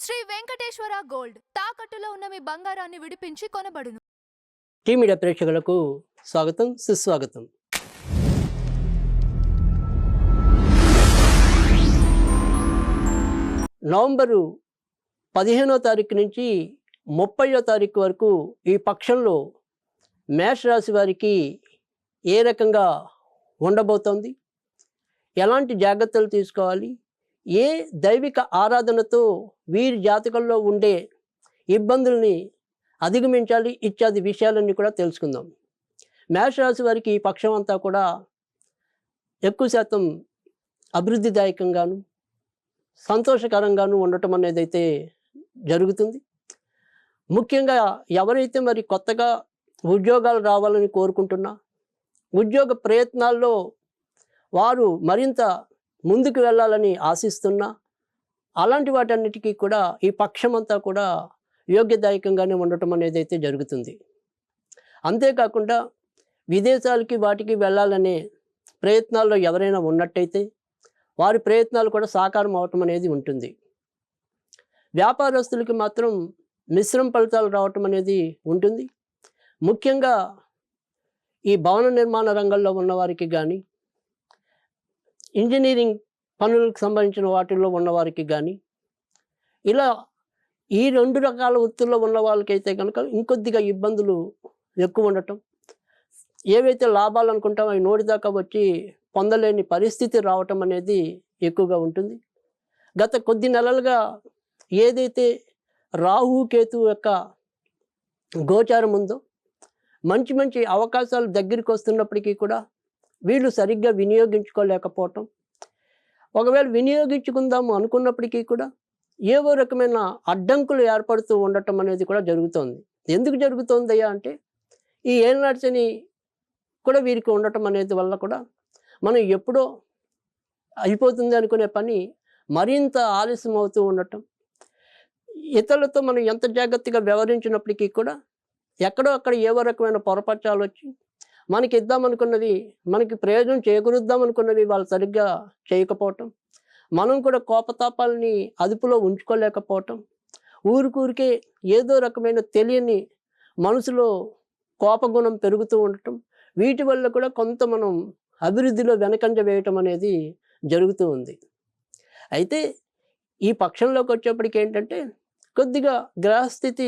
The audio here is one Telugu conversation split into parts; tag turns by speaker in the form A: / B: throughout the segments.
A: శ్రీ వెంకటేశ్వర గోల్డ్ తాకట్టులో ఉన్న మీ బంగారాన్ని విడిపించి కొనబడును.
B: టీ మీడియా ప్రేక్షకులకు స్వాగతం, సుస్వాగతం. నవంబరు 15వ తారీఖు నుంచి 30వ తారీఖు వరకు ఈ పక్షంలో మేషరాశి వారికి ఏ రకంగా ఉండబోతోంది, ఎలాంటి జాగ్రత్తలు తీసుకోవాలి, ఏ దైవిక ఆరాధనతో వీరి జాతకంలో ఉండే ఇబ్బందుల్ని అధిగమించాలి ఇత్యాది విషయాలన్నీ కూడా తెలుసుకుందాం. మేషరాశి వారికి ఈ పక్షం అంతా కూడా ఎక్కువ శాతం అభివృద్ధిదాయకంగాను సంతోషకరంగాను ఉండటం అనేది అయితే జరుగుతుంది. ముఖ్యంగా ఎవరైతే మరి కొత్తగా ఉద్యోగాలు రావాలని కోరుకుంటున్నా, ఉద్యోగ ప్రయత్నాల్లో వారు మరింత ముందుకు వెళ్ళాలని ఆశిస్తున్నా, అలాంటి వాటన్నిటికీ కూడా ఈ పక్షమంతా కూడా యోగ్యదాయకంగానే ఉండటం అనేది అయితే జరుగుతుంది. అంతేకాకుండా విదేశాలకి వాటికి వెళ్ళాలనే ప్రయత్నాల్లో ఎవరైనా ఉన్నట్టయితే వారి ప్రయత్నాలు కూడా సాకారం అవటం అనేది ఉంటుంది. వ్యాపారస్తులకి మాత్రం మిశ్రమ ఫలితాలు రావటం అనేది ఉంటుంది. ముఖ్యంగా ఈ భవన నిర్మాణ రంగంలో ఉన్నవారికి కానీ, ఇంజనీరింగ్ పనులకు సంబంధించిన వాటిల్లో ఉన్నవారికి కానీ, ఇలా ఈ 2 రకాల వృత్తుల్లో ఉన్న వాళ్ళకైతే కనుక ఇంకొద్దిగా ఇబ్బందులు ఎక్కువ ఉండటం, ఏవైతే లాభాలు అనుకుంటామో అవి నోటిదాకా వచ్చి పొందలేని పరిస్థితి రావటం అనేది ఎక్కువగా ఉంటుంది. గత కొద్ది నెలలుగా ఏదైతే రాహు కేతు యొక్క గోచారం ఉందో, మంచి మంచి అవకాశాలు దగ్గరికి వస్తున్నప్పటికీ కూడా వీళ్ళు సరిగ్గా వినియోగించుకోలేకపోవటం, ఒకవేళ వినియోగించుకుందాము అనుకున్నప్పటికీ కూడా ఏవో రకమైన అడ్డంకులు ఏర్పడుతూ ఉండటం అనేది కూడా జరుగుతోంది. ఎందుకు జరుగుతోందయ్యా అంటే, ఈ ఏలినాటి శని కూడా వీరికి ఉండటం అనేది వల్ల కూడా మనం ఎప్పుడో అయిపోతుంది అనుకునే పని మరింత ఆలస్యం అవుతూ ఉండటం, ఇతరులతో మనం ఎంత జాగ్రత్తగా వ్యవహరించినప్పటికీ కూడా ఎక్కడో అక్కడ ఏవో రకమైన పొరపచ్చాలు వచ్చి మనకి ఇద్దామనుకున్నవి, మనకి ప్రయోజనం చేకూరుద్దామనుకున్నవి వాళ్ళు సరిగ్గా చేయకపోవటం, మనం కూడా కోపతాపాలని అదుపులో ఉంచుకోలేకపోవటం, ఊరికూరికే ఏదో రకమైన తెలియని మనసులో కోపగుణం పెరుగుతూ ఉండటం, వీటి వల్ల కూడా కొంత మనం అభివృద్ధిలో వెనకంజ వేయటం అనేది జరుగుతూ ఉంది. అయితే ఈ పక్షంలోకి వచ్చేప్పటికి ఏంటంటే, కొద్దిగా గ్రహస్థితి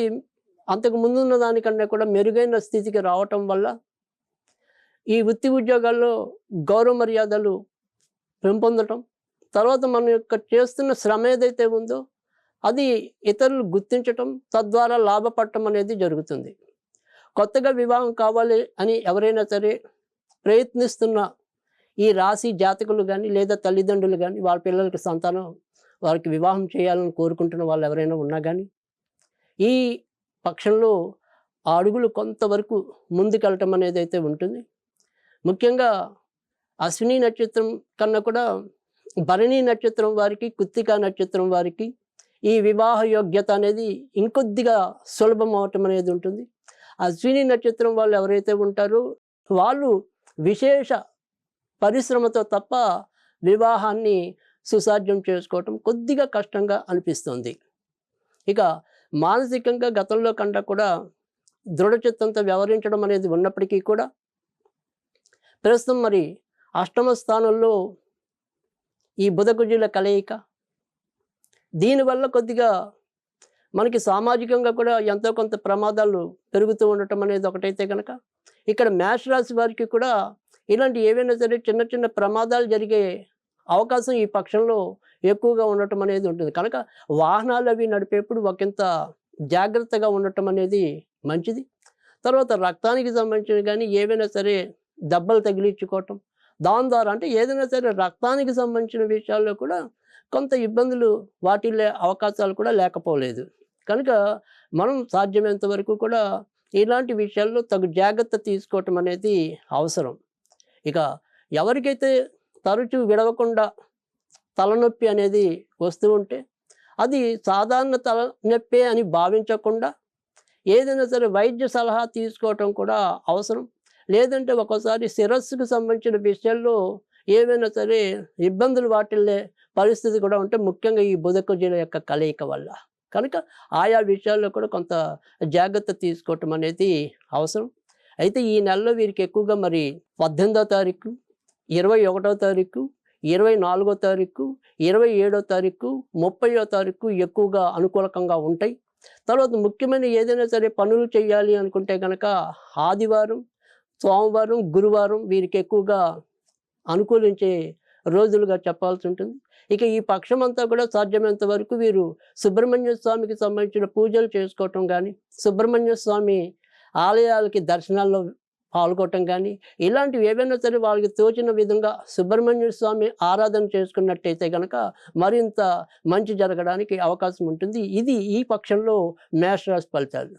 B: అంతకు ముందున్న దానికన్నా కూడా మెరుగైన స్థితికి రావటం వల్ల ఈ వృత్తి ఉద్యోగాల్లో గౌరవ మర్యాదలు పెంపొందటం, తర్వాత మన యొక్క చేస్తున్న శ్రమ ఏదైతే ఉందో అది ఇతరులు గుర్తించటం, తద్వారా లాభపడటం అనేది జరుగుతుంది. కొత్తగా వివాహం కావాలి అని ఎవరైనా సరే ప్రయత్నిస్తున్న ఈ రాశి జాతకులు కానీ, లేదా తల్లిదండ్రులు కానీ, వాళ్ళ పిల్లలకి సంతానం వారికి వివాహం చేయాలని కోరుకుంటున్న వాళ్ళు ఎవరైనా ఉన్నా కానీ, ఈ పక్షంలో ఆ అడుగులు కొంతవరకు ముందుకెళ్ళటం అనేది అయితే ఉంటుంది. ముఖ్యంగా అశ్విని నక్షత్రం కన్నా కూడా భరణి నక్షత్రం వారికి, కృత్తికా నక్షత్రం వారికి ఈ వివాహ యోగ్యత అనేది ఇంకొద్దిగా సులభం అవటం అనేది ఉంటుంది. అశ్విని నక్షత్రం వాళ్ళు ఎవరైతే ఉంటారో వాళ్ళు విశేష పరిశ్రమతో తప్ప వివాహాన్ని సుసాధ్యం చేసుకోవటం కొద్దిగా కష్టంగా అనిపిస్తుంది. ఇక మానసికంగా గతంలో కన్నా కూడా దృఢచిత్తంతో వ్యవహరించడం అనేది ఉన్నప్పటికీ కూడా ప్రస్తుతం మరి అష్టమ స్థానంలో ఈ బుధకుజుల కలయిక, దీనివల్ల కొద్దిగా మనకి సామాజికంగా కూడా ఎంతో కొంత ప్రమాదాలు పెరుగుతూ ఉండటం అనేది ఒకటైతే కనుక, ఇక్కడ మేషరాశి వారికి కూడా ఇలాంటి ఏవైనా సరే చిన్న చిన్న ప్రమాదాలు జరిగే అవకాశం ఈ పక్షంలో ఎక్కువగా ఉండటం అనేది ఉంటుంది. కనుక వాహనాలు అవి నడిపేప్పుడు ఒకంత జాగ్రత్తగా ఉండటం అనేది మంచిది. తర్వాత రక్తానికి సంబంధించిన కానీ ఏవైనా సరే దెబ్బలు తగిలించుకోవటం, దాని ద్వారా అంటే ఏదైనా సరే రక్తానికి సంబంధించిన విషయాల్లో కూడా కొంత ఇబ్బందులు వాటిల్లే అవకాశాలు కూడా లేకపోలేదు. కనుక మనం సాధ్యమైనంత వరకు కూడా ఇలాంటి విషయాల్లో తగు జాగ్రత్త తీసుకోవటం అనేది అవసరం. ఇక ఎవరికైతే తరచూ విడవకుండా తలనొప్పి అనేది వస్తూ ఉంటే అది సాధారణ తలనొప్పి అని భావించకుండా ఏదైనా సరే వైద్య సలహా తీసుకోవటం కూడా అవసరం. లేదంటే ఒక్కోసారి శిరస్సుకు సంబంధించిన విషయాల్లో ఏవైనా సరే ఇబ్బందులు వాటిల్లే పరిస్థితి కూడా ఉంటే, ముఖ్యంగా ఈ బుధకుజుల యొక్క కలయిక వల్ల కనుక ఆయా విషయాల్లో కూడా కొంత జాగ్రత్త తీసుకోవటం అనేది అవసరం. అయితే ఈ నెలలో వీరికి ఎక్కువగా మరి 18వ తారీఖు, 21వ తారీఖు, 24వ తారీఖు, 27వ తారీఖు, 30వ తారీఖు ఎక్కువగా అనుకూలకంగా ఉంటాయి. తర్వాత ముఖ్యమైన ఏదైనా సరే పనులు చేయాలి అనుకుంటే కనుక ఆదివారం, సోమవారం, గురువారం వీరికి ఎక్కువగా అనుకూలించే రోజులుగా చెప్పాల్సి ఉంటుంది. ఇక ఈ పక్షం అంతా కూడా సాధ్యమైనంత వరకు వీరు సుబ్రహ్మణ్య స్వామికి సంబంధించిన పూజలు చేసుకోవటం కానీ, సుబ్రహ్మణ్య స్వామి ఆలయాలకి దర్శనాల్లో పాల్గొనటం కానీ, ఇలాంటివి ఏవైనా సరే వాళ్ళకి తోచిన విధంగా సుబ్రహ్మణ్య స్వామి ఆరాధన చేసుకున్నట్టయితే కనుక మరింత మంచి జరగడానికి అవకాశం ఉంటుంది. ఇది ఈ పక్షంలో మేషరాశి ఫలితాలు.